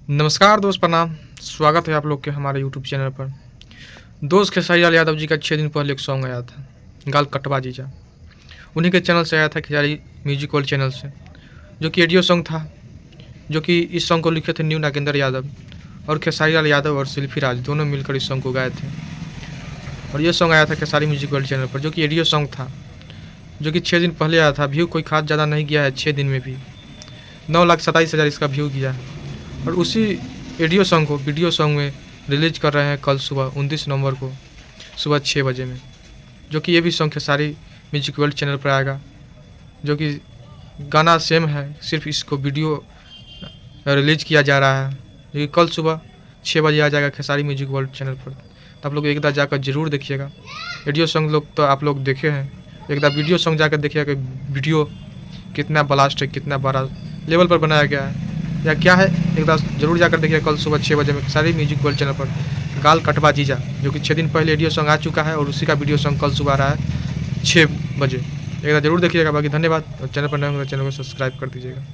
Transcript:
नमस्कार दोस्त, प्रणाम। स्वागत है आप लोग के हमारे यूट्यूब चैनल पर। दोस्त खेसारी लाल यादव जी का 6 दिन पहले एक सॉन्ग आया था, गाल कटवा जीजा। उन्हीं के चैनल से आया था, खेसारी म्यूजिक वर्ल्ड चैनल से, जो कि ऑडियो सॉन्ग था। जो कि इस सॉन्ग को लिखे थे न्यू नागेंद्र यादव, और खेसारी लाल यादव और शिल्पी राज दोनों मिलकर इस सॉन्ग को गाए थे। और ये सॉन्ग आया था खेसारी म्यूजिक वर्ल्ड चैनल पर, जो कि ऑडियो सॉन्ग था, जो कि 6 दिन पहले आया था। व्यू कोई खास ज़्यादा नहीं गया है 6 दिन में भी, 9,27,000 इसका व्यू गया है। और उसी ऑडियो सॉन्ग को वीडियो सॉन्ग में रिलीज कर रहे हैं कल सुबह 29 नवंबर को सुबह 6 बजे में। जो कि ये भी song Khesari music world channel पर आएगा। जो कि गाना सेम है, सिर्फ इसको वीडियो रिलीज किया जा रहा है, जो कि कल सुबह 6 बजे आ जाएगा खेसारी म्यूजिक वर्ल्ड चैनल पर। तो आप लोग एक बार जाकर ज़रूर देखिएगा। ऑडियो सॉन्ग लोग तो आप लोग देखे हैं, एक बार वीडियो सॉन्ग जाकर देखिएगा कि वीडियो कितना ब्लास्ट है, कितना बड़ा लेवल पर बनाया गया है या क्या है। एक बार जरूर जाकर देखिए कल सुबह 6 बजे में खेसारी म्यूजिक वर्ल्ड चैनल पर गाल कटवा जीजा, जो कि 6 दिन पहले ऑडियो सॉन्ग आ चुका है, और उसी का वीडियो सॉन्ग कल सुबह आ रहा है 6 बजे। एक बार जरूर देखिएगा। बाकी धन्यवाद। और चैनल पर नए होंगे तो चैनल को सब्सक्राइब कर दीजिएगा।